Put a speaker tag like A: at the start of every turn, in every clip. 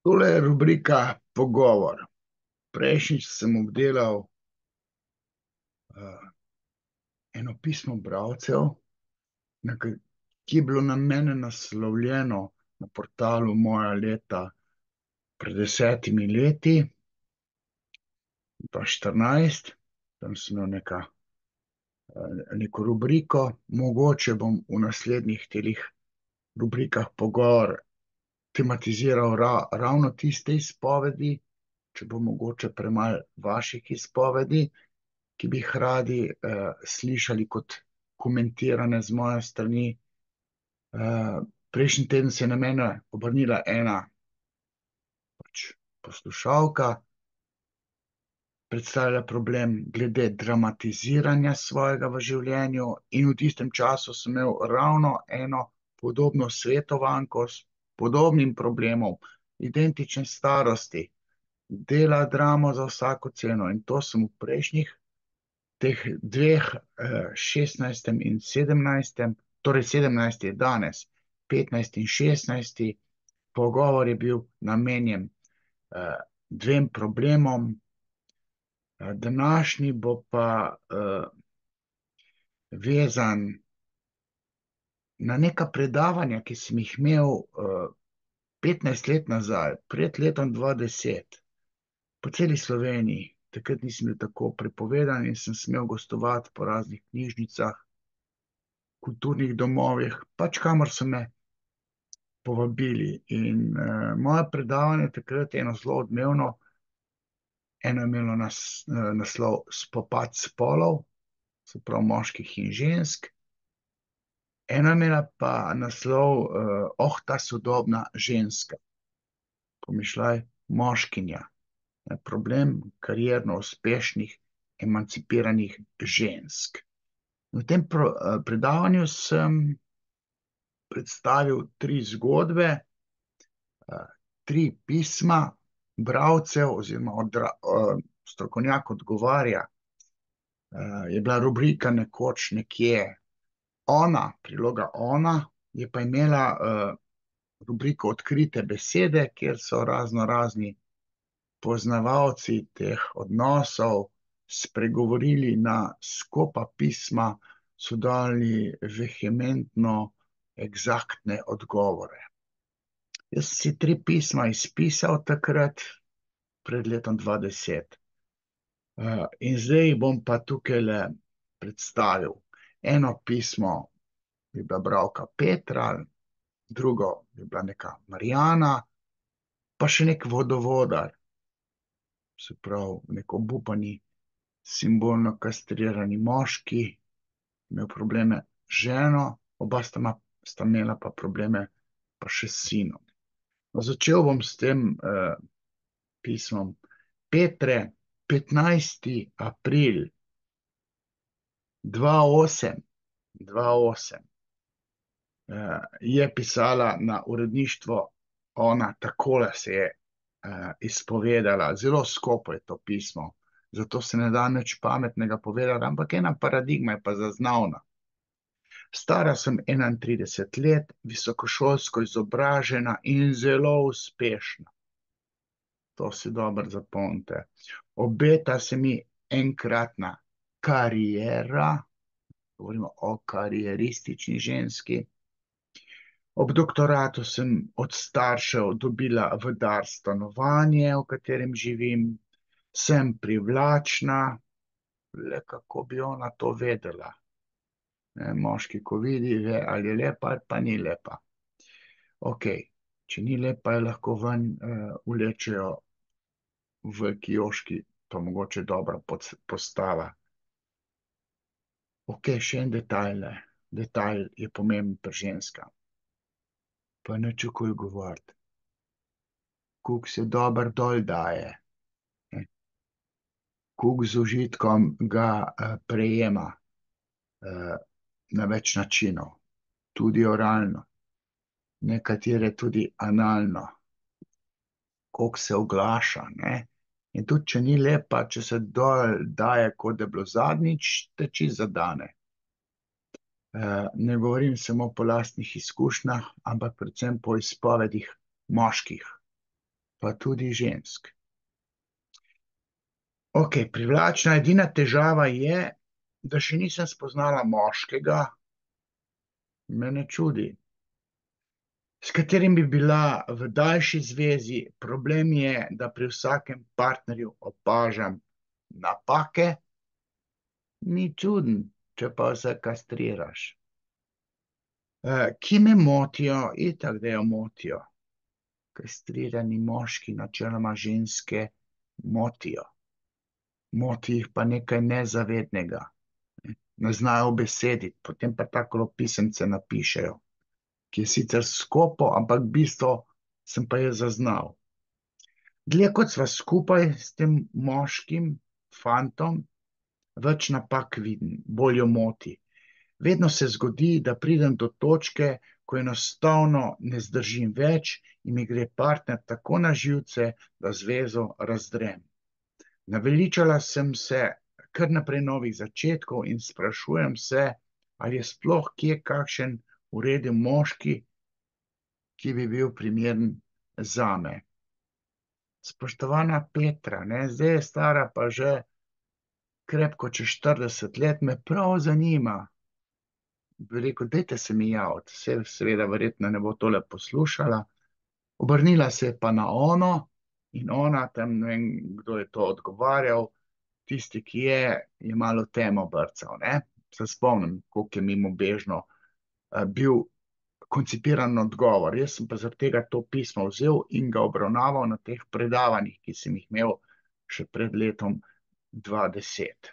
A: Tole je rubrika Pogovor. Prejšnjič sem obdelal eno pismo bralcev, ki je bilo na mene naslovljeno na portalu Moja leta pred 10 leti, 2014. Tam sem imel neko rubriko. Mogoče bom v naslednjih telih rubrikah Pogovor tematiziral ravno tiste izpovedi, če bo mogoče premalo vaših izpovedi, ki bi jih radi slišali kot komentirane z moje strani. Prejšnji teden se je na mene obrnila ena poslušalka, predstavlja problem glede dramatiziranja svojega v življenju, in v tistem času sem imel ravno eno podobno svetovanko s podobnim problemom, identične starosti, dela dramo za vsako ceno, in to sem v prejšnjih teh dveh, 16. in 17., torej 17. je danes, 15. in 16. pogovor je bil namenjen dvem problemom. Današnji bo pa vezan na neka predavanja, ki sem jih imel 15 let nazaj, pred letom 2010, po celi Sloveniji. Takrat nisem bil tako prepovedan in sem smel gostovati po raznih knjižnicah, kulturnih domovih, pač kamor so me povabili. In moje predavanje takrat je eno zelo odmevno. Eno je imelo naslov Spopad spolov, se pravi moških in žensk. Eno je imela pa naslov Oh, ta sodobna ženska. Pomišljaj, moškinja. Problem karierno uspešnih, emancipiranih žensk. V tem predavanju sem predstavil 3 zgodbe, 3 pisma bralcev oziroma strokovnjak odgovarja. Je bila rubrika nekoč nekje Ona, priloga Ona, je pa imela rubriko Odkrite besede, kjer so razni poznavalci teh odnosov spregovorili na skopa pisma, so dali vehementno eksaktne odgovore. Jaz sem si 3 pisma izpisal takrat, pred letom 2010. In zdaj bom pa tukaj predstavil. Eno pismo je bila bralka Petra, drugo je bila neka Marjana, pa še nek vodovodar, se pravi, nek obupani, simbolno kastrirani moški, imel probleme z ženo, oba sta imela pa probleme pa še s sinom. Začel bom s tem pismom Petre, 15. april 2008 je pisala na uredništvo Ona, takole se je izpovedala. Zelo skopo je to pismo, zato se ne da nič pametnega povedati, ampak ena paradigma je pa zaznavna. Stara sem 31 let, visokošolsko izobražena in zelo uspešna. To si dobro zapomnite. Obeta se mi enkratna kariera, govorimo o karieristični ženski. Ob doktoratu sem od staršev dobila v dar stanovanje, v katerem živim. Sem privlačna, le kako bi ona to vedela. Moški, ko vidi, ve, ali je lepa ali pa ni lepa. Ok, če ni lepa, je lahko ven vlečejo veliki jožki, pa mogoče dobra postava. Ok, še en detajl je pomemben pri ženskah. Pa nič okoli govoriti. Koliko se dober dol daje. Koliko z užitkom ga prejema na več načinov. Tudi oralno. Nekatere tudi analno. Koliko se oglaša, ne. In tudi, če ni lepa, če se dol daje, kot da je bilo zadnjič, te čisto zadane. Ne govorim samo po lastnih izkušnjah, ampak predvsem po izpovedih moških. pa tudi žensk. Ok, privlačna, edina težava je, da še nisem spoznala moškega, me ne čudi, s katerim bi bila v daljši zvezi. Problem je, da pri vsakem partnerju opažam napake, ni čuden, če pa se kastriraš. Ki me motijo, itak da jo motijo. Kastrirani moški načeloma ženske motijo. Moti jih pa nekaj nezavednega. Ne znajo besediti, potem pa tako pisemce napišejo, ki je sicer skopo, ampak bistvo sem pa je zaznal. Dlje kot sva skupaj s tem moškim fantom, več napak vidim, bolj jo moti. Vedno se zgodi, da pridem do točke, ko enostavno ne zdržim več in mi gre partner tako na živce, da zvezo razdrem. Naveličala sem se kar naprej novih začetkov in sprašujem se, ali je sploh kje kakšen ureden moški, ki bi bil primeren zame. Spoštovana Petra, zdaj je stara pa že krepko čez 40 let, me prav zanima. Bi rekel, dajte se mi javiti, seveda verjetno ne bo tole poslušala. Obrnila se je pa na ono in ona, tam ne vem, kdo je to odgovarjal, tisti, ki je malo temo brcal, ne. Se spomnim, koliko je mimobežno bil koncipiran odgovor. Jaz sem pa zaradi tega to pismo vzel in ga obravnaval na teh predavanjih, ki sem jih imel še pred letom 2010.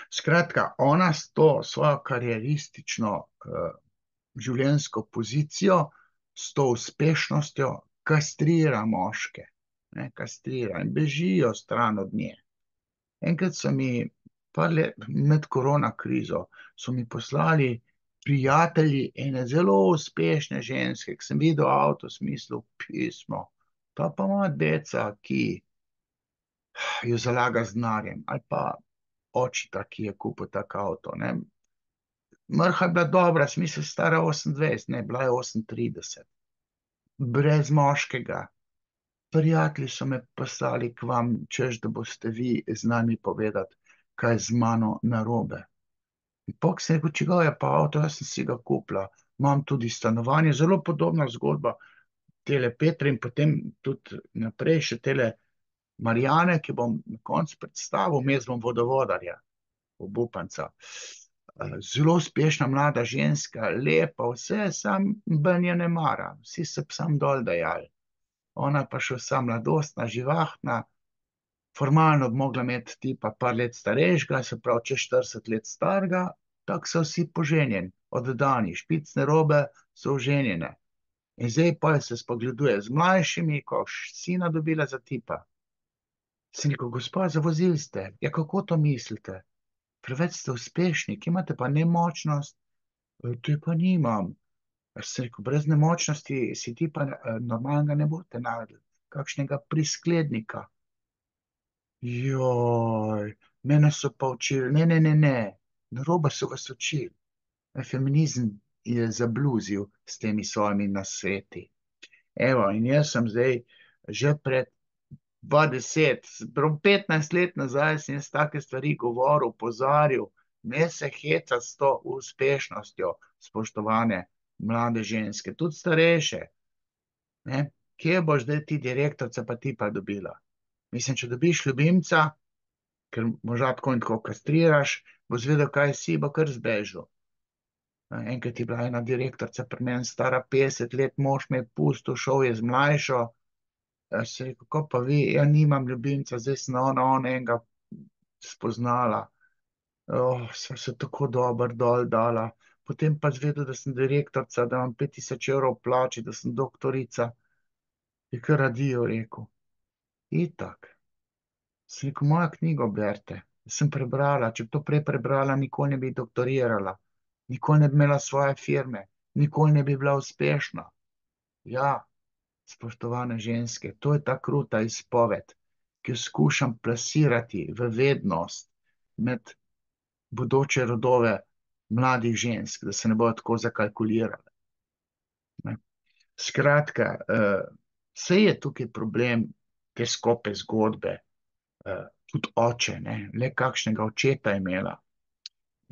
A: Skratka, ona s to svojo karieristično življenjsko pozicijo, s to uspešnostjo kastrira moške, kastrira in bežijo stran od nje. Enkrat so mi, med korona krizo, so mi poslali prijatelji ene zelo uspešne ženske, ki sem videl avto, smislil pismo, pa ima deca, ki jo zalaga z denarjem, ali pa očita, ki je kupil tak avto, ne. Mrha je bila dobra, smisel stara 28, ne, bila je 38. Brez moškega. Prijatelji so me poslali k vam, češ, da boste vi z nami povedati, kaj je z mano narobe. In pol sem rekel, čigav je pa avto, jaz sem si ga kupila. Imam tudi stanovanje, zelo podobna zgodba tele Petre in potem tudi naprej še tele Marjane, ki bom na koncu predstavil, vmes bom vodovodarja, obupanca. Zelo uspešna mlada ženska, lepa, vse, sam ben je ne mara, vsi se sam dol dajali. Ona pa še vsa mladostna, živahna, formalno bi mogla imeti tipa par let starejšega, se pravi čez 40 let starega, tako so vsi poženjeni, oddani, špicne robe so oženjene. In zdaj pa se spogleduje z mlajšimi, ko sina dobila za tipa. Sem rekel, gospa, zavozili ste, ja kako to mislite? Preveč ste uspešni, ki imate pa nemočnost? To pa nimam. Sem rekel, brez nemočnosti si ti pa normalnega ne boste našli, kakšnega prisklednika. Joj, mene so pa učili, ne, narobe so vas učili. Feminizem je zabluzil s temi svojimi nasveti. Evo, in jaz sem zdaj že pred 20, 15 let nazaj sem jaz take stvari govoril, opozarjal, ne se heca s to uspešnostjo, spoštovane mlade ženske, tudi starejše. Kje boš zdaj ti direktorca pa ti pa dobila? Mislim, če dobiš ljubimca, ker moža tako in tako kastriraš, bo zvedel, kaj si, bo kar zbežal. Enkrat je bila ena direktorca pri meni stara 50 let, mož me je pustil, šel je z mlajšo. Se rekel, ko pa vi, ja nimam ljubimca, zdaj sem ona enega spoznala. Sva se tako dobro dol dala. Potem pa zvedel, da sem direktorca, da imam 5000 evrov plače, da sem doktorica. Je kar adijo rekel. Itak. Sem rekel, mojo knjigo berite. Sem prebrala, če bi to prej prebrala, nikoli ne bi doktorirala. Nikoli ne bi imela svoje firme. Nikoli ne bi bila uspešna. Ja, spoštovane ženske, to je ta kruta izpoved, ki jo skušam plasirati v vednost med bodoče rodove mladih žensk, da se ne bodo tako zakalkulirale. Skratka, Vse je tukaj problem te skope zgodbe, tudi oče, ne, le kakšnega očeta je imela.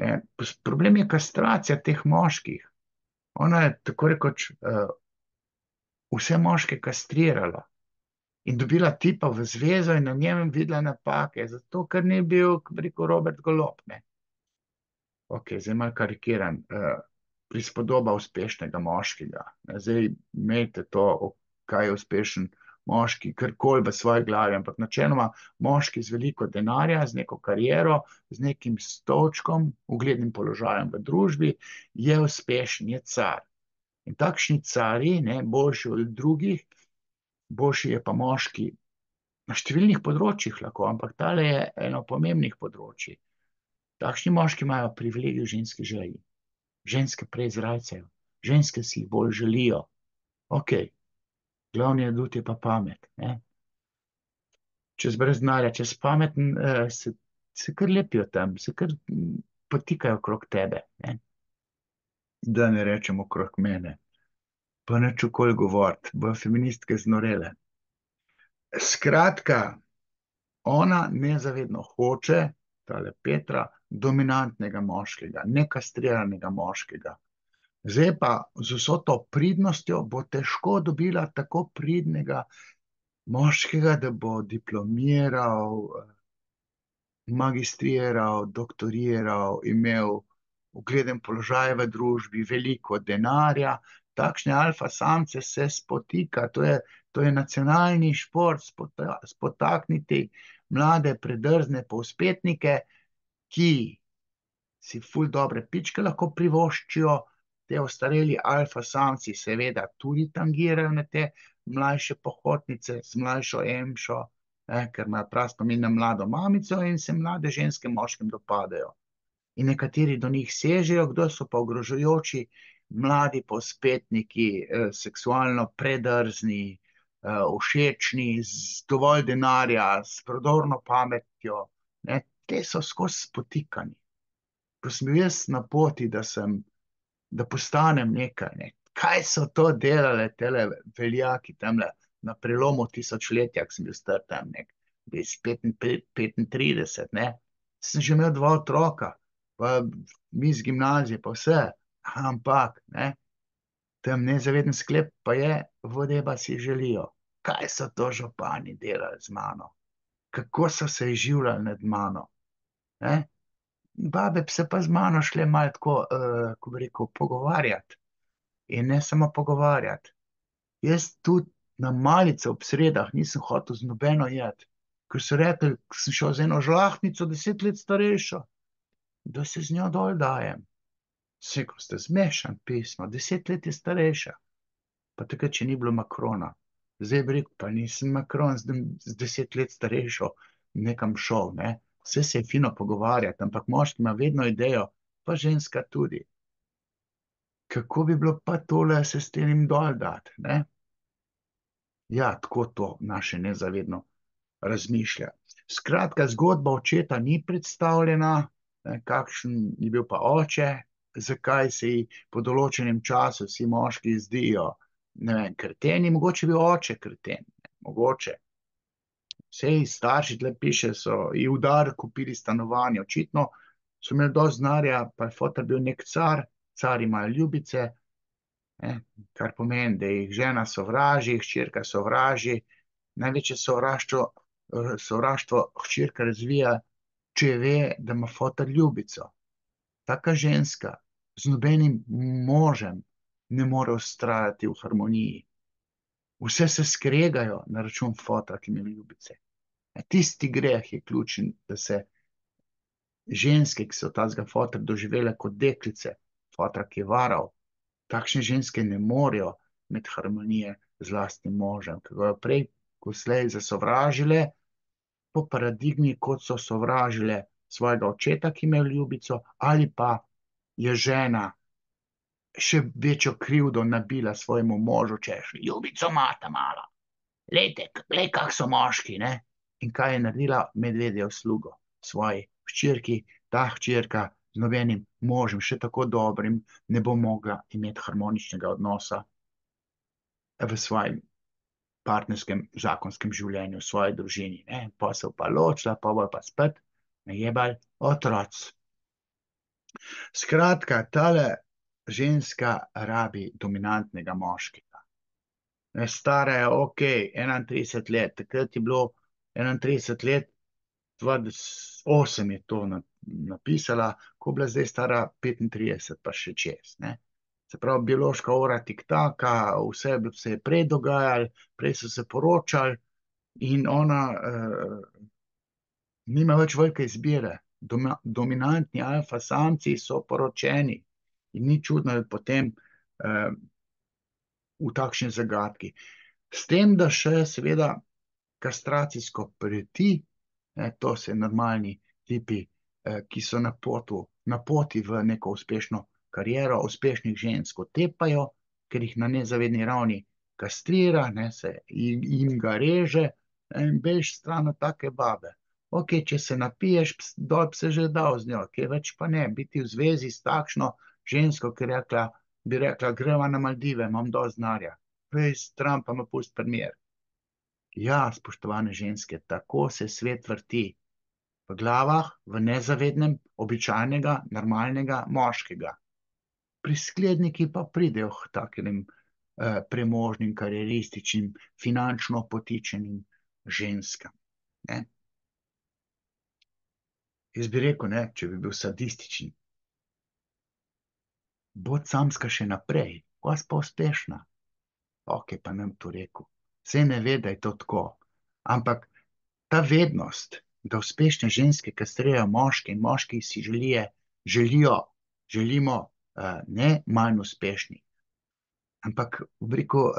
A: Ne. Problem je kastracija teh moških. Ona je tako rekoč vse moške kastrirala in dobila tipa v zvezo in na njem videla napake, zato ker ni bil, kako bi rekel, Robert Golob, ne. Ok, zdaj malo karikiram, prispodoba uspešnega moškega. Zdaj imejte to, kaj je uspešen moški, karkoli v svoji glavi, ampak načeloma moški z veliko denarja, z neko kariero, z nekim stolčkom, uglednim položajem v družbi, je uspešen, je car. In takšni cari, ne, boljši od drugih, boljši je pa moški na številnih področjih lahko, ampak tale je eno pomembnih področji. Takšni moški imajo privilegij v ženski želji. Ženske prej zrajcajo, ženske si jih bolj želijo. Ok, glavni adut je pa pamet. Ne? Čez brez denarja, čez pameten, se kar lepijo tam, se kar potikajo okrog tebe. Ne? Da ne rečem okrog mene. Pa neč okoli govoriti, bo feministke znorele. Skratka, ona nezavedno hoče, tale Petra, dominantnega moškega, nekastriranega moškega. Zdaj pa z vso to pridnostjo bo težko dobila tako pridnega moškega, da bo diplomiral, magistriral, doktoriral, imel ugleden položaj v družbi, veliko denarja. Takšne alfa samce se spotika, to je nacionalni šport, spotakniti mlade, predrzne povzpetnike, ki si ful dobre pičke lahko privoščijo, te ostareli alfa samci seveda tudi tangirajo na te mlajše pohotnice z mlajšo emšo, ker imajo prav spomin na mlado mamico in se mlade ženske moškim dopadajo. In nekateri do njih sežejo, kdo so pa ogrožajoči, mladi povzpetniki, seksualno predrzni, všečni, z dovolj denarja, s prodorno pametjo, ne, te so skozi spotikani. Ko sem bil jaz na poti, da postanem nekaj, ne. Kaj so to delale tele veljaki tamle na prelomu tisočletja, ko sem bil star tam nek, 35, ne. Sem že imel 2 otroka, pa mi z gimnazije, pa vse, ampak, ne, tam nezaveden sklep pa je, vodeba si želijo. Kaj so to župani delali z mano? Kako so se izživljali nad mano? Ne? Babe se pa z mano šle malo tako, ko bi rekel, pogovarjati. In ne samo pogovarjati. Jaz tudi na malico ob sredah nisem hotel z nobeno jeti, ker so rekli, ko sem šel z eno žlahtnico 10 let starejšo, da se z njo dol dajem. Seko ste zmešan pismo, 10 let je starejša. Pa takrat, če ni bilo Makrona. Zdaj bi rekel, pa nisem Makron z 10 let starejšo nekam šel, ne. Vse se je fino pogovarjati, ampak moški ima vedno idejo, pa ženska tudi. Kako bi bilo pa tole se s tem dol dati, ne? Ja, tako to naše nezavedno razmišlja. Skratka, zgodba očeta ni predstavljena, kakšen je bil pa oče, zakaj se ji po določenem času vsi moški zdijo, ne vem, kreteni, mogoče je bil oče kreten, mogoče. Sej starši tle piše, so ji v dar kupili stanovanje, očitno so imeli dosti denarja, pa je foter bil nek car, cari imajo ljubice, kar pomeni, da jih žena sovraži, hčerka sovraži, največje sovraštvo hčerka razvija, če ve, da ima foter ljubico. Taka ženska z nobenim možem ne more vztrajati v harmoniji. Vse se skregajo na račun fotra, ki ima ljubice. Tisti greh je ključen, da se ženske, ki so tazga fotra doživele kot deklice, fotra, ki je varal, takšne ženske ne morejo imeti harmonije z lastnim možem, ki ga prej, ko slej zasovražile, po paradigmi, kot so sovražile svojega očeta, ki ima ljubico, ali pa je žena še večjo krivdo nabila svojemu možu, češ, ljubico mata mala, lejte, kak so moški, ne? In kaj je naredila? Medvedjo slugo svoji hčerki, ta hčerka z nobenim možem, še tako dobrim, ne bo mogla imeti harmoničnega odnosa v svojem partnerskem, zakonskem življenju, v svoji družini. Ne? Pa se pa ločila, pa bo pa spet najebal otroc. Skratka, tale ženska rabi dominantnega moškega. Stara je ok, 31 let, takrat je bilo 31 let, 28 je to napisala, ko je bila zdaj stara 35, pa še čez. Ne? Se pravi, biološka ura tiktaka, vse se je prej dogajalo, prej so se poročali in ona nima več velike izbire. Dominantni alfa samci so poročeni in ni čudno, da potem v takšni zagadki. S tem, da še seveda kastracijsko preti, to so normalni tipi, ki so na poti v neko uspešno kariero, uspešnih žensk otepajo, ker jih na nezavedni ravni kastrira, se jim ga reže in bež stran od take babe. Ok, če se napiješ, dol bi se že dal z njo, kaj več pa ne, biti v zvezi s takšno žensko, ki bi rekla, greva na Maldive, imam dosti denarja. Pej stran pa me pusti pri miru. Ja, spoštovane ženske, tako se svet vrti. V glavah, v nezavednem, običajnega, normalnega moškega. Priskledniki pa pridejo k takim premožnim, karierističnim, finančno potičenim ženskam. Ne? Jaz bi rekel, ne, če bi bil sadističen. Bod samska še naprej, vas pa uspešna. Ok, pa nam to rekel. Vse ne ve, da je to tako. Ampak ta vednost, da uspešne ženske kastrirajo moške in moški si želimo ne manj uspešni, ampak v reku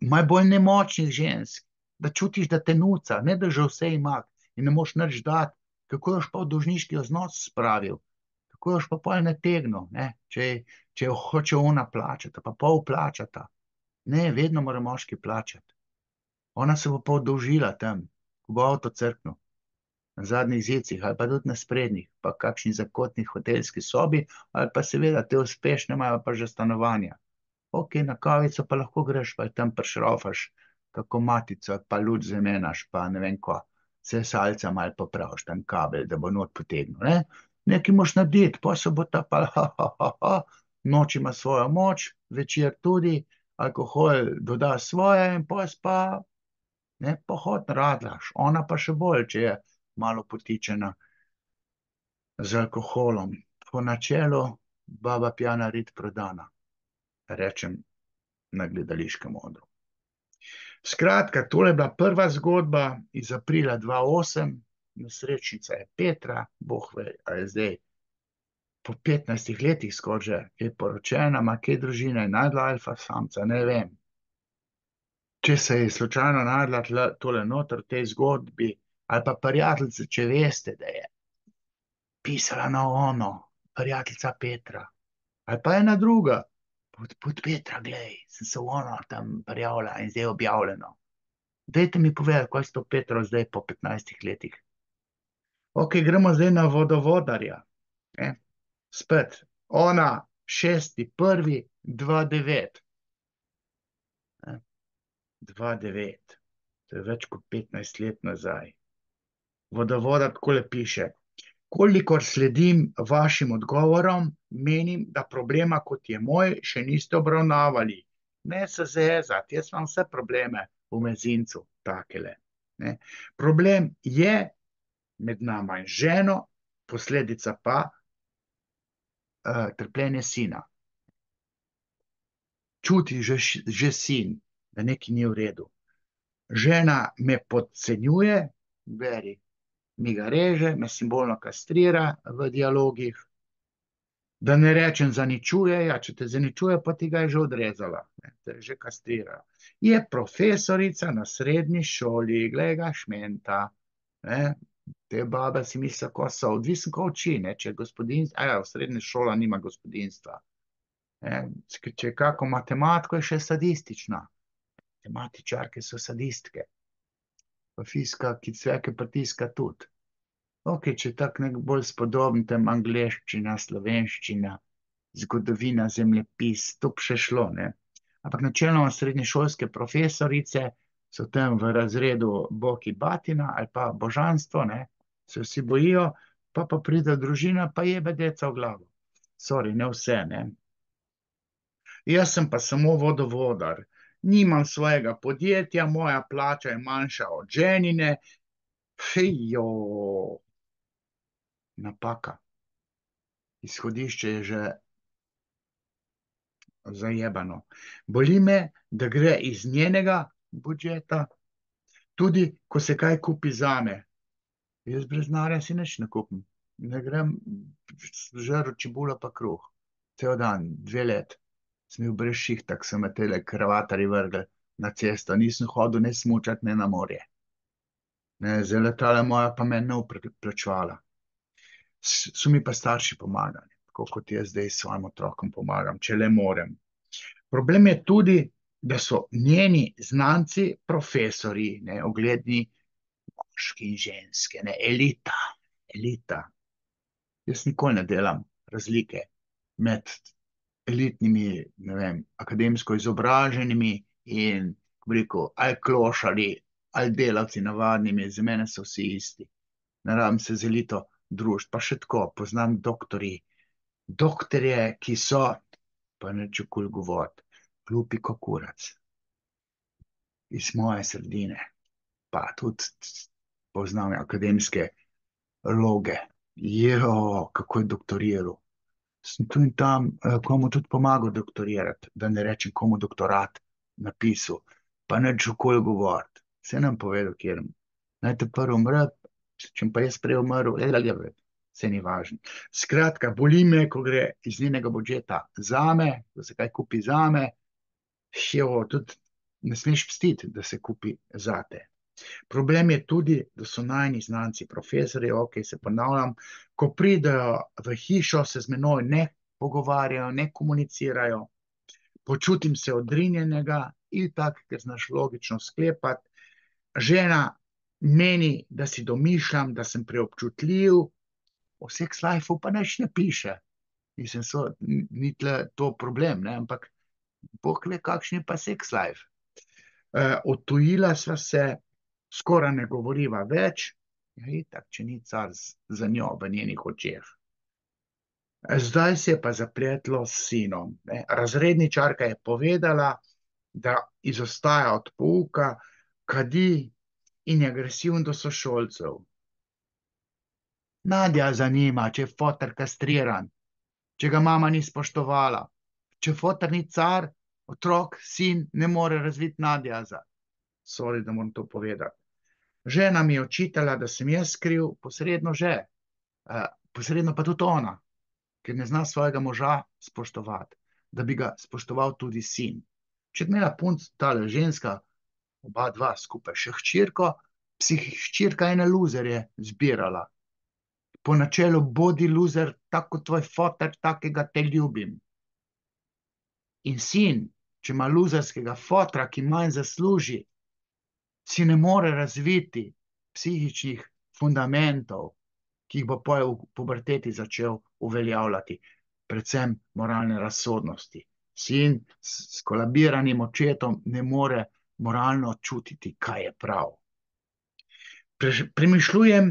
A: malo bolj nemočnih žensk, da čutiš, da te nuca, ne da že vse ima in ne moš nič dati, kako još pa v dolžniški odnos spravil, kako još pa pol nategnil, ne? Če jo hoče ona plačati, pa pol plačata. Ne, vedno mora moški plačati. Ona se bo pa oddolžila tam, ko bo avto crknil, na zadnjih zicih ali pa tudi na sprednjih, pa kakšni zakotni hotelski sobi, ali pa seveda te uspešne imajo pa že stanovanja. Ok, na kavico pa lahko greš, pa tam prišrofaš kako matico, pa luč zamenjaš, pa ne vem ko, se salca malo popraviš, tam kabel, da bo not potegnil, ne? Nekaj moš narediti, pa se bo ta pa, noč ima svojo moč, večer tudi, alkohol doda svoje in pos pa, ne, pohod radlaš, ona pa še bolj, če je malo potičena z alkoholom. Po načelu, baba pjana, rit prodana, rečem na gledališkem odru. Skratka, tole je bila prva zgodba iz aprila 2008, nesrečnica je Petra, Bog ve, a je zdaj po 15 letih skoraj že, je poročena, ima kaj družina in najdla alfa samca, ne vem. Če se je slučajno najdla tole noter v tej zgodbi, ali pa prijateljice, če veste, da je pisala na ono, prijateljica Petra, ali pa ena druga, pod Petra, glej, sem se v ono tam prijavila in zdaj je objavljeno. Dajte mi povedati, kaj je s to Petro zdaj po 15 letih. Ok, gremo zdaj na vodovodarja. Spet, ona 6.1.2009. 2009. To je več kot 15 let nazaj. Vodovodar takole piše. Kolikor sledim vašim odgovorom, menim, da problema, kot je moj, še niste obravnavali. Ne se zezati, jaz imam vse probleme v mezincu, takele. Ne. Problem je med nama in ženo, posledica pa trpljenje sina. Čuti že sin, da nekaj ni v redu. Žena me podcenjuje, beri, mi ga reže, me simbolno kastrira v dialogih, da ne rečem zaničuje, ja, če te zaničuje, pa ti ga je že odrezala, te je že kastrira. Je profesorica na srednji šoli, glej ga šmenta, te babe si misli, ko so, odvisen ko uči, če gospodinstvo, v srednji šola nima gospodinstva. Če je kako matematiko, je še sadistična. Matematičarke so sadistke. Pa fiska, ki cveke pritiska tudi. Ok, če tako nek bolj spodoben, tem angleščina, slovenščina, zgodovina, zemljepis, to bi še šlo, ne. Ampak načeloma srednješolske profesorice so tam v razredu Boki Batina ali pa božanstvo, ne, se vsi bojijo, pa pride družina, pa jebe deca v glavo. Sorry, ne vse, ne. Jaz sem pa samo vodovodar. Nimam svojega podjetja, moja plača je manjša od ženine. Hejo, napaka. Izhodišče je že zajebano. Boli me, da gre iz njenega budžeta, tudi ko se kaj kupi zame. Jaz brez denarja si nič ne kupim. Ne grem žrl čebulo pa kruh. Cel dan, 2 let. Sem bil brez šihta, ko so me tele kravatarji vrgli na cesto. Nisem hodil ne smučati, ne na morje. Ne, za letala moja pa me ne plačevala. So mi pa starši pomagali, tako kot jaz zdaj svojim otrokom pomagam, če le morem. Problem je tudi, da so njeni znanci profesori, ne, ugledni moški in ženske, ne, elita, elita. Jaz nikoli ne delam razlike med elitnimi, ne vem, akademsko izobraženimi in, kako bi rekel, ali klošari, ali delavci navadnimi, za mene so vsi isti. Ne rabim se z elito družiti, pa še tako, poznam doktorje, ki so, pa neče kul govoriti, glupi kot kurac, iz moje sredine, pa tudi poznam akademske loge. Kako je doktoriral. Sem tu in tam komu tudi pomagal doktorirati, da ne rečem komu doktorat napisal, pa neč okoli govoriti. Se nam povedal, kjer naj te prvo umre, če pa jaz prej umrl, se ni važno. Skratka, boli me, ko gre iz njenega budžeta zame, da se kaj kupi zame, tudi ne smeš pstiti, da se kupi zate. Problem je tudi, da so najni znanci profesori, ok, se ponavljam, ko pridejo v hišo, se z menoj ne pogovarjajo, ne komunicirajo, počutim se odrinjenega in tak, ker znaš logično sklepati. Žena meni, da si domišljam, da sem preobčutljiv, o sex life-u pa nič ne piše. Mislim, ni tle to problem, ne, ampak bog ve, kakšen je pa sex life. Odtujila sva se, skoraj ne govoriva več, ja, itak, če ni car za njo v njenih očeh. Zdaj se je pa zapletlo s sinom. Ne. Razredničarka je povedala, da izostaja od pouka, kadi in je agresiven do sošolcev. Nadja zanima, če je foter kastriran, če ga mama ni spoštovala. Če foter ni car, otrok, sin ne more razviti nadjaza. Sorry, da moram to povedati. Žena mi je očitala, da sem jaz kriv, posredno že, posredno pa tudi ona, ker ne zna svojega moža spoštovati, da bi ga spoštoval tudi sin. Če bi imela punc, tale ženska, oba dva skupaj še hčerko, hčerka ene luzerje zbirala. Po načelu bodi luzer, tako tvoj foter, takega te ljubim. In sin, če ima luzerskega fotra, ki manj zasluži, si ne more razviti psihičnih fundamentov, ki jih bo v puberteti začel uveljavljati, predvsem moralne razsodnosti. Sin s kolabiranim očetom ne more moralno čutiti, kaj je prav. Premišljujem,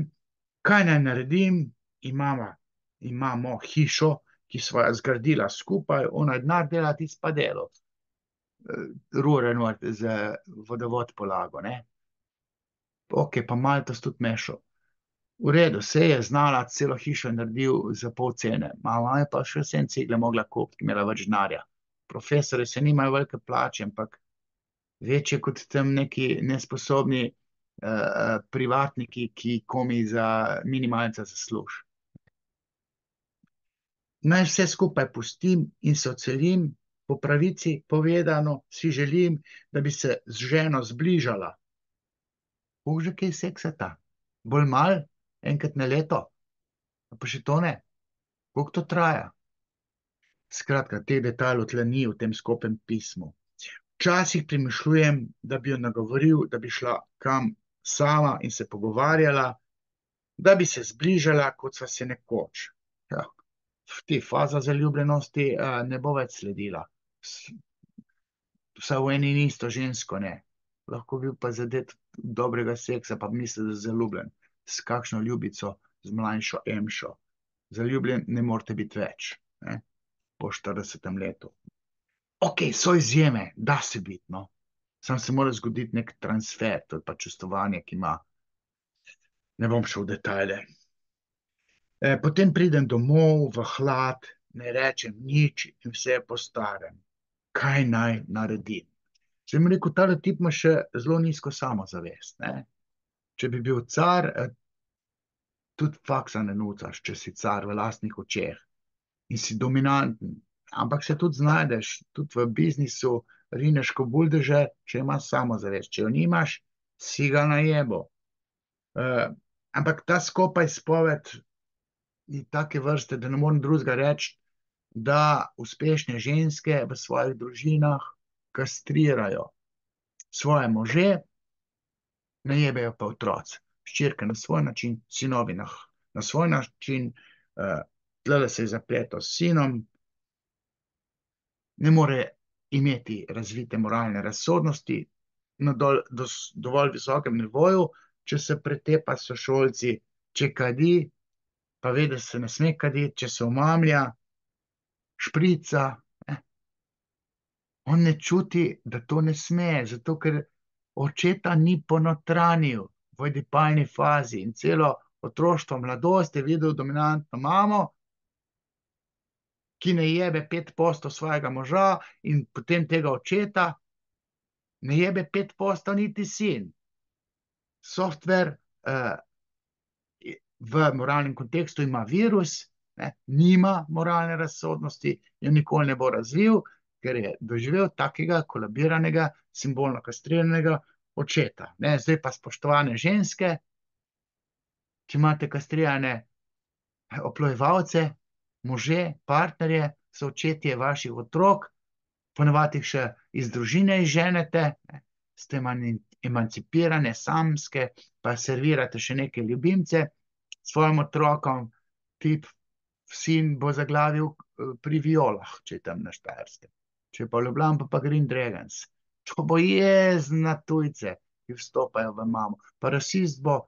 A: kaj naj naredim, imamo hišo, ki sva jo zgradila skupaj, ona je denar delati pa delo. Rure z vodovod polago, ne. Ok, pa malo to tudi mešal. V redu, se je znala, celo hišo naredil za pol cene. Mama je pa še vsem cigle mogla kupiti, imela več denarja. Profesori se nimajo velike plače, ampak večje kot tam neki nesposobni privatniki, ki komi za minimalca zasluž. Naj vse skupaj pustim in se odselim, po pravici povedano si želim, da bi se z ženo zbližala. Bog že kaj seksata. Bolj mal, enkrat na leto. Pa še to ne. Koliko to traja? Skratka, teh detajlov tle ni v tem skopem pismu. Včasih premišljujem, da bi jo nagovoril, da bi šla kam sama in se pogovarjala, da bi se zbližala, kot sva se nekoč. Ja, ti faza zaljubljenosti ne bo več sledila. Vsaj v eni in isto žensko ne. lahko bil pa zadet dobrega seksa, pa misli, da je zaljubljen s kakšno ljubico, z mlajšo Emšo. Zaljubljen ne morete biti več, ne, po 40. letu. Ok, so izjeme, da se biti, no. Sam se mora zgoditi nek transfer, to je pa čustovanje, ki ima, ne bom šel v detajle. Potem pridem domov v hlad, ne rečem nič in vse je po starem. Kaj naj naredim? Sem rekel, tale tip ima še zelo nizko samozavest, ne. Če bi bil car, tudi faksa ne nucaš, če si car v lastnih očeh in si dominanten. Ampak se tudi znajdeš, tudi v biznisu rineš ko buldeže, če imaš samozavest. Če jo nimaš, si ga najebo. Ampak ta skupaj spoved je take vrste, da ne morem drugega reči, da uspešne ženske v svojih družinah kastrirajo svoje može, najebejo pa otroci. Hčerke na svoj način, sinovi na svoj način, tlele se je zapletel s sinom, ne more imeti razvite moralne razsodnosti na dovolj visokem nivoju, če se pretepa s sošolci, če kadi, pa ve, da se ne sme kaditi, če se omamlja, šprica. On ne čuti, da to ne sme, zato ker očeta ni ponotranil v ojdipalni fazi in celo otroštvo, mladost je videl dominantno mamo, ki ne jebe 5% svojega moža in potem tega očeta ne jebe 5% niti sin. Software v moralnem kontekstu ima virus, ne, nima moralne razsodnosti, jo nikoli ne bo razvil, ker je doživel takega kolabiranega, simbolno kastriranega očeta. Ne, zdaj pa spoštovane ženske, če imate kastrirane oplojevalce, može, partnerje, so očetje vaših otrok, ponavadi jih še iz družine izženete, ne, ste emancipirane, samske, pa servirate še neke ljubimce svojim otrokom, tip sin bo zaglavil pri Violah, če je tam na Štajerskem. Če je pa v Ljubljani, pa Green Dragons. To bo jezen na tujce, ki vstopajo v mamo. Pa rasist bo,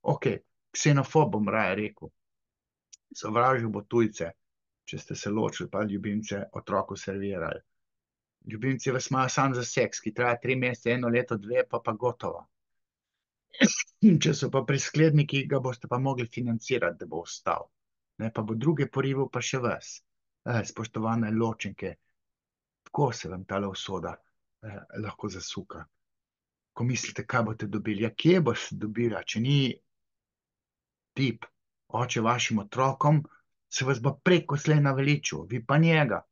A: ok, ksenofob bom raje rekel. Sovražil bo tujce, če ste se ločili, pa ljubimce otroku servirali. Ljubimci vas imajo sam za seks, ki traja 3 mesece, 1 leto, 2, pa gotovo. Če so pa priskledniki, ga boste pa mogli financirati, da bo ostal. Ne, pa bo druge porival, pa še vas. Spoštovane ločenke, tako se vam tale usoda lahko zasuka. Ko mislite, kaj boste dobili, ja, kje boste dobila, če ni tip oče vašim otrokom, se vas bo preko slej naveličil, vi pa njega.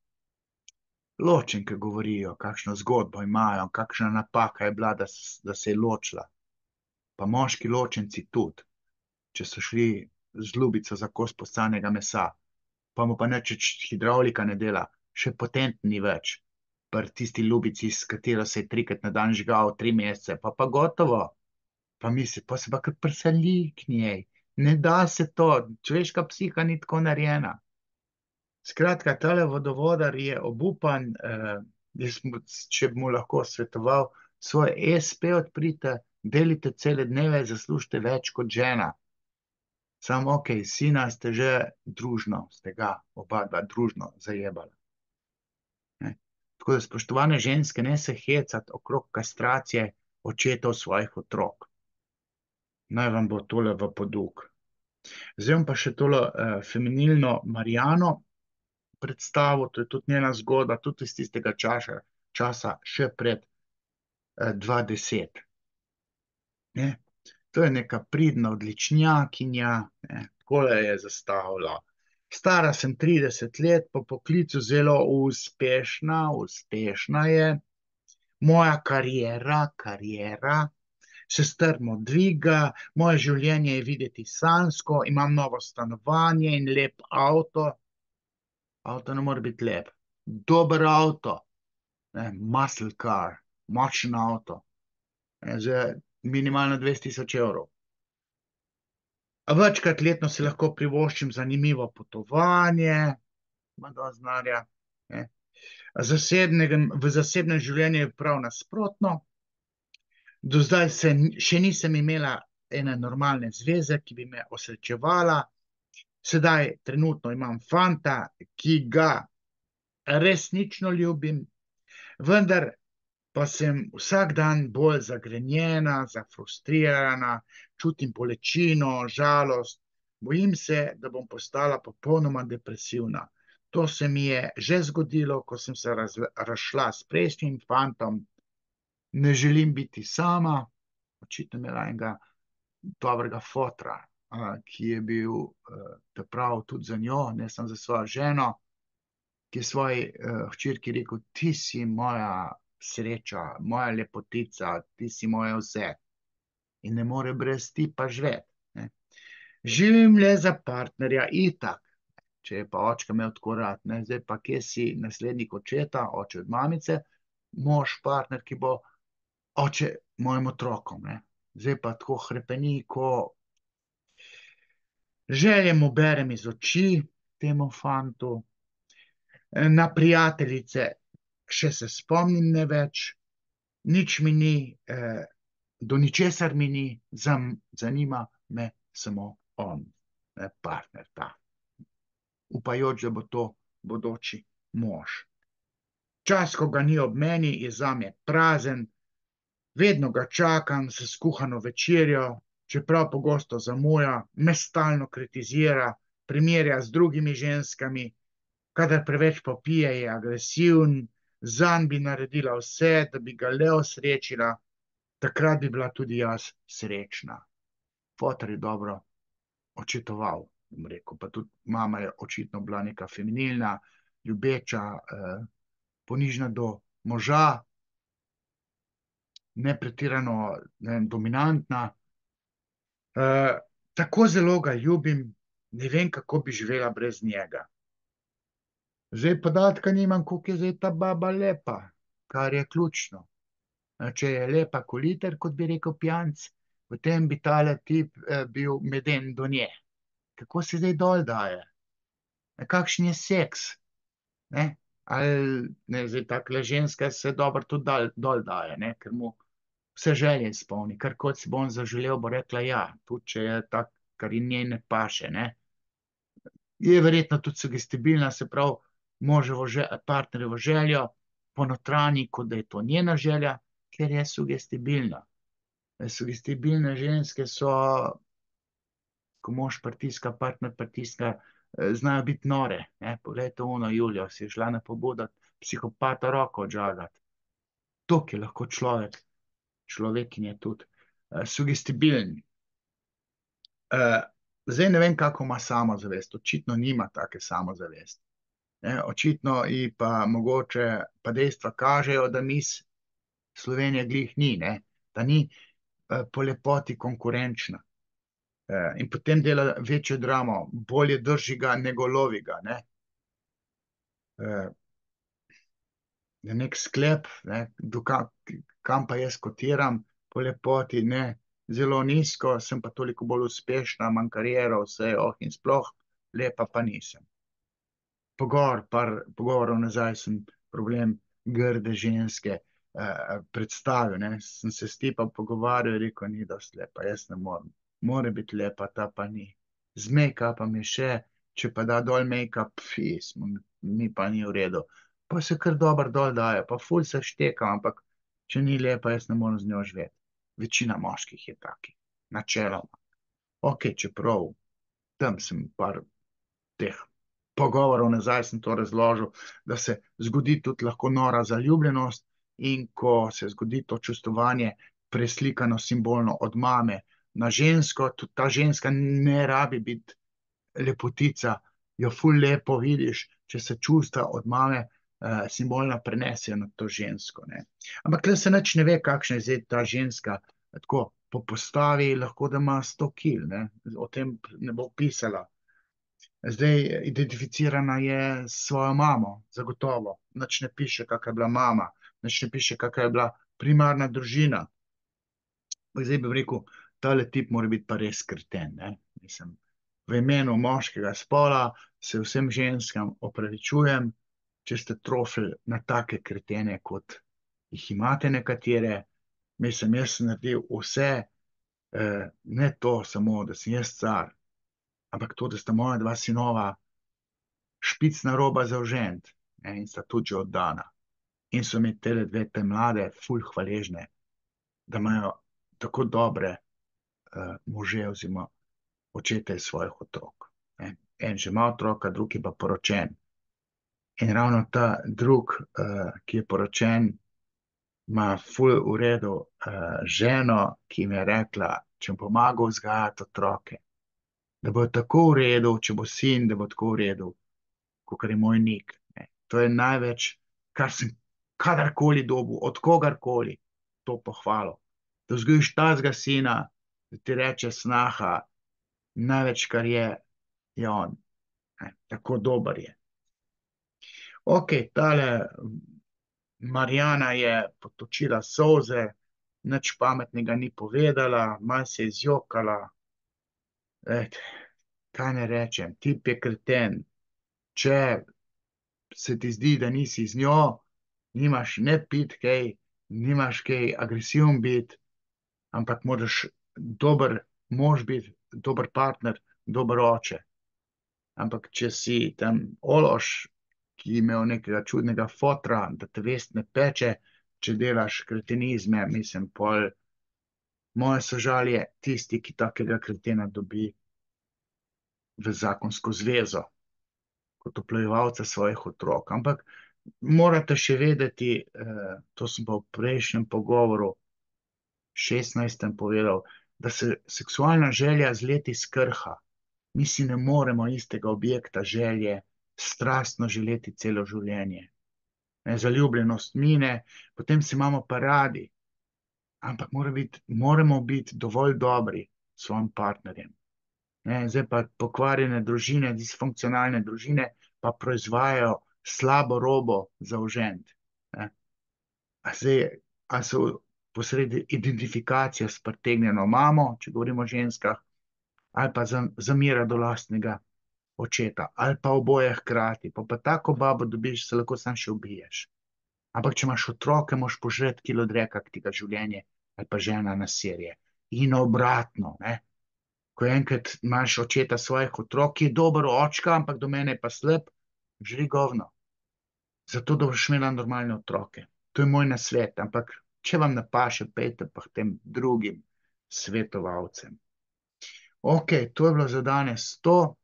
A: Ločenke govorijo, kakšno zgodbo imajo, kakšna napaka je bila, da se je ločila. Pa moški ločenci tudi, če so šli z ljubico za kos postanega mesa, pa mu pa nič hidravlika ne dela, še potent ni več. Pri tisti ljubici, s katero se je 3-krat na dan žgal 3 mesece, pa gotovo. Pa misli, pa se pa kar preseli k njej. Ne da se to, človeška psiha ni tako narejena. Skratka, tale vodovodar je obupan, če bi mu lahko svetoval, svoje SP odprite, delite cele dneve, zaslužite več kot žena. Samo ok, sina ste že družno, ste ga oba dva družno zajebala. Tako da, spoštovane ženske, ne se hecati okrog kastracije očetov svojih otrok. Naj vam bo tole v poduk. Zdaj vam pa še tole feminilno Marijano predstavo, to je tudi njena zgodba, tudi iz tistega časa še pred 2010. Ne? To je neka pridna odličnjakinja, ne? Takole je zastavila. Stara sem 30 let, po poklicu zelo uspešna je. Moja kariera se strmo dviga, moje življenje je videti sanjsko, imam novo stanovanje in lep avto. Avto ne more biti lep. Dober avto, muscle car, močen avto, za minimalno 200.000 evrov. Večkrat letno si lahko privoščim zanimivo potovanje, ima dosti denarja, ne. V zasebnem življenju je prav nasprotno. Do zdaj še nisem imela ene normalne zveze, ki bi me osrečevala. Sedaj trenutno imam fanta, ki ga resnično ljubim, vendar pa sem vsak dan bolj zagrenjena, zafrustrirana, čutim bolečino, žalost. Bojim se, da bom postala popolnoma depresivna. To se mi je že zgodilo, ko sem se razšla s prejšnjim fantom. Ne želim biti sama. Očitno imela enega dobrega fotra, ki je bil prav tudi za njo, ne samo za svojo ženo, ki je svoji hčerki rekel, ti si moja sreča, moja lepotica, ti si moje vse in ne more brez ti pa živeti. Ne. Živim le za partnerja, itak, če je pa očka imel tako rad, ne. Zdaj pa kje si naslednik očeta, oče od mamice, mož, partner, ki bo oče mojim otrokom. Ne. Zdaj pa tako hrepeni, ko želje mu berem iz oči temu fantu. Na prijateljice še se spomnim ne več, nič mi ni, do ničesar mi ni, zanima me samo on, partner ta, upajoč, da bo to bodoči mož. Čas, ko ga ni ob meni, je zame prazen, vedno ga čakam s skuhano večerjo, čeprav pogosto zamuja, me stalno kritizira, primerja z drugimi ženskami, kadar preveč popije, je agresiven, zanj bi naredila vse, da bi ga le osrečila, takrat bi bila tudi jaz srečna. Foter je dobro očetoval, bom rekel, pa tudi mama je očitno bila neka feminilna, ljubeča, ponižna do moža, ne pretirano, ne vem, dominantna. Tako zelo ga ljubim, ne vem, kako bi živela brez njega. Zdaj podatka nimam, koliko je zdaj ta baba lepa, kar je ključno. Če je lepa ko liter, kot bi rekel pijanc, potem bi tale tip bil meden do nje. Kako se zdaj dol daje? Kakšen je seks? Ne? Ali ne, zdaj takle ženska se dobro tudi dol daje, ne? Ker mu vse želje izpolni, kar kot si bo on zaželel, bo rekla ja, tudi če je tak, kar in njej ne paše, ne? Je verjetno tudi sugestibilna, se pravi, moževo partnerjevo željo ponotrani, kot da je to njena želja, ker je sugestibilna. Sugestibilne ženske so, ko mož pritiska, partner pritiska, znajo biti nore. Ne? Poglejte ono Julijo, si je šla na pobudo psihopata roko odžagati. Tok je lahko človek in je tudi sugestibilen. Zdaj ne vem, kako ima samozavest. Očitno nima take samozavesti. Očitno ji pa mogoče pa dejstva kažejo, da mis Slovenije glih ni, ne? Da ni po lepoti konkurenčna. In potem dela večjo dramo, bolje drži ga, nego lovi ga. Ne? Je nek sklep, ne? Kam pa jaz kotiram po lepoti, ne? Zelo nizko, sem pa toliko bolj uspešna, imam kariero, vse, in sploh, lepa pa nisem. Pogovorov nazaj sem problem grde ženske predstavil, ne. Sem se s tipom pogovarjal, rekel, ni dosti lepa, jaz ne morem. More biti lepa, ta pa ni. Z make-upom je še, če pa da dol make-up, mi pa ni v redu. Pa se kar dobro dol daje, pa ful se štekam, ampak če ni lepa, jaz ne morem z njo živeti. Večina moških je taki, načeloma. Ok, čeprav tam sem par teh pogovorov nazaj sem to razložil, da se zgodi tudi lahko nora zaljubljenost in ko se zgodi to čustvovanje preslikano simbolno od mame na žensko, tudi ta ženska ne rabi biti lepotica, jo ful lepo vidiš, če se čustva od mame simbolno prenesejo na to žensko. Ne. Ampak tukaj se nič ne ve, kakšna je zdaj ta ženska, tako po postavi lahko, da ima 100 kil, ne. O tem ne bo pisala. Zdaj identificirana je s svojo mamo, zagotovo. Nič ne piše, kakšna je bila mama, nič ne piše, kakšna je bila primarna družina. Zdaj bi rekel, tale tip mora biti pa res kreten. Ne? Mislim, v imenu moškega spola se vsem ženskam opravičujem, če ste trofili na take kretene, kot jih imate nekatere. Mislim, jaz sem naredil vse, ne to samo, da sem jaz car, ampak to, da sta moja dva sinova špicna roba za ožent, ne, in sta tudi že oddana. In so mi tele dve te mlade ful hvaležne, da imajo tako dobre može oziroma očete svojih otrok. Ne. En že ima otroka, drugi pa poročen. In ravno ta drug, ki je poročen, ima ful v redu ženo, ki mi je rekla, če bom pomagal vzgajati otroke, da bo tako v redu, če bo sin, da bo tako v redu, kot je moj Nik. Ne. To je največ, kar sem kadarkoli dobil, od kogarkoli, to pohvalo. Da vzgojiš tazga sina, da ti reče snaha, največ, kar je on. Ne. Tako dober je. Ok, tale Marjana je potočila solze, nič pametnega ni povedala, malo se je izjokala. Kaj ne rečem, tip je kreten. Če se ti zdi, da nisi z njo, nimaš ne pit kaj, nimaš kaj agresiven biti, ampak moraš dober mož biti, dober partner, dober oče. Ampak če si tam ološ, ki je imel nekega čudnega fotra, da te vest ne peče, če delaš kretenizme, mislim, pol moje sožalje tisti, ki takega kretena dobi v zakonsko zvezo, kot oplojevalca svojih otrok. Ampak morate še vedeti, to sem pa v prejšnjem pogovoru, 16. povedal, da se seksualna želja z leti skrha. Mi si ne moremo istega objekta želje strastno želeti celo življenje. Ne, zaljubljenost mine, potem se imamo pa radi, ampak moramo biti dovolj dobri s svojim partnerjem. Ne, zdaj pa pokvarjene družine, disfunkcionalne družine pa proizvajajo slabo robo za ožent. Ne. A so posredi identifikacija s pretegnjeno mamo, če govorimo o ženskah, ali pa zamira do lastnega očeta, ali pa oboje hkrati. Pa tako babo dobiš, se lahko sam še ubiješ. Ampak če imaš otroke, moš požreti kilo dreka, ki ti ga življenje ali pa žena naserje. In obratno, ne. Ko enkrat imaš očeta svojih otrok, ki je dober očka, ampak do mene je pa slab, žri govno. Zato, da boš imela normalne otroke. To je moj nasvet, ampak če vam ne paše, pejte pa k tem drugim svetovalcem. Ok, to je bilo za danes to.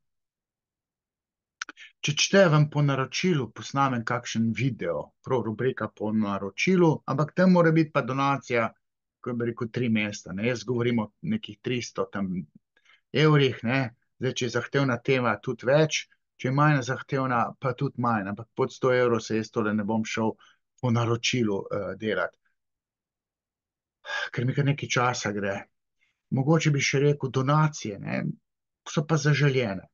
A: Če vam po naročilu posnamem kakšen video, prav rubrika po naročilu, ampak tam mora biti pa donacija, ko bi rekel, 3 mesta. Ne? Jaz govorim o nekih 300 tam evrih, ne? Zdaj, če je zahtevna tema, tudi več, če je manj zahtevna, pa tudi manj, ampak pod 100 evrov se jaz tole ne bom šel po naročilu delati, ker mi kar nekaj časa gre. Mogoče bi še rekel donacije, ne? So pa zaželjene.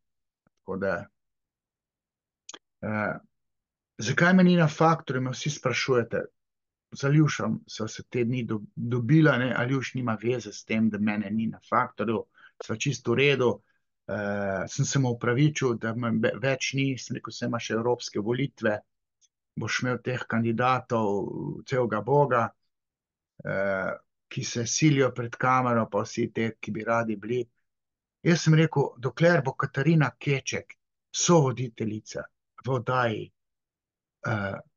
A: Tako da, zakaj me ni na faktorju, me vsi sprašujete. Z Aljušem so se te dni dobila, ne? Aljuš nima veze s tem, da mene ni na faktorju, sva čisto v redu. Sem se mu opravičil, da me več ni, sem rekel, se imaš evropske volitve, boš imel teh kandidatov, celega Boga, ki se silijo pred kamero, pa vsi te, ki bi radi bili. Jaz sem rekel, dokler bo Katarina Keček sovoditeljica v oddaji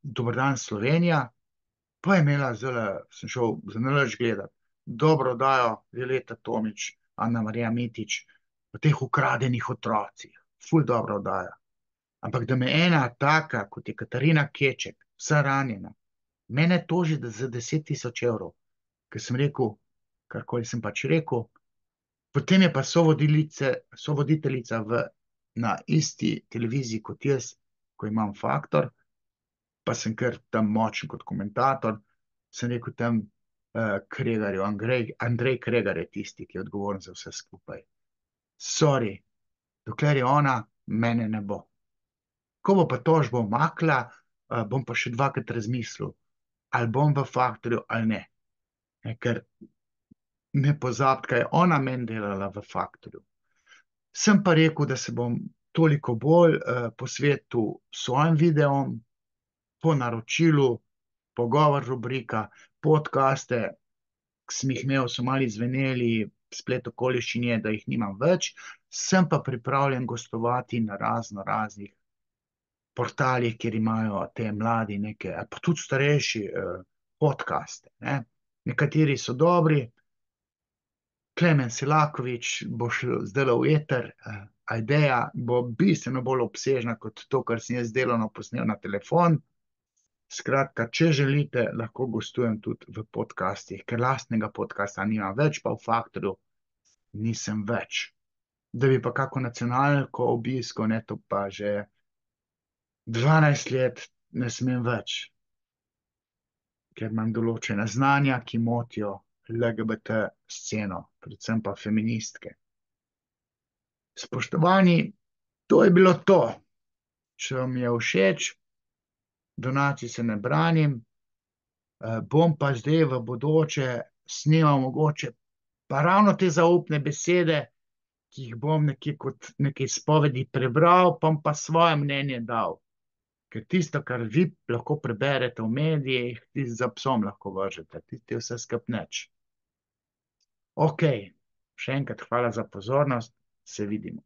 A: Dober dan Slovenija, pa je imela zdaj, sem šel za nalaž gledati, dobro oddajo Violeta Tomić, Anna Marija Mitić, o teh ukradenih otrocih. Ful dobro oddaja. Ampak da me ena taka, kot je Katarina Keček, vsa ranjena, mene toži za 10 000 evrov, ker sem rekel, karkoli sem pač rekel, potem je pa sovoditeljica na isti televiziji kot jaz, ko imam faktor, pa sem kar tam močen kot komentator, sem rekel tam Kregarju, Andrej Kregar je tisti, ki je odgovoren za vse skupaj. Sorry, dokler je ona, mene ne bo. Ko bo pa tožbo umakla, bom pa še dvakrat razmislil, ali bom v faktorju ali ne. Ker ne pozabiti, kaj je ona meni delala v faktorju. Sem pa rekel, da se bom toliko bolj posvetil svojim videom, po naročilu, pogovor rubrika, podcaste, ki sem jih imel, so mali zveneli, splet okoliščin je, da jih nimam več, sem pa pripravljen gostovati na raznih portalih, kjer imajo te mladi neke, ali pa tudi starejši podcaste. Ne. Nekateri so dobri, Klemen Selakovič bo šel zdaj v eter, ideja bo bistveno bolj obsežna kot to, kar sem jaz delovno posnel na telefon. Skratka, če želite, lahko gostujem tudi v podcastih, ker lastnega podcasta nimam več, pa v Faktorju nisem več. Da bi pa kako nacionalko obiskal, ne, to pa že 12 let ne smem več, ker imam določena znanja, ki motijo LGBT sceno, predvsem pa feministke. Spoštovani, to je bilo to. Če vam je všeč, donacij se ne branim, bom pa zdaj v bodoče snimal mogoče pa ravno te zaupne besede, ki jih bom nekje kot neke izpovedi prebral, pa bom pa svoje mnenje dal. Ker tisto, kar vi lahko preberete v medijih, tisto za psom lahko vržete, tisto je vse skupaj nič. Ok, še enkrat hvala za pozornost, se vidimo.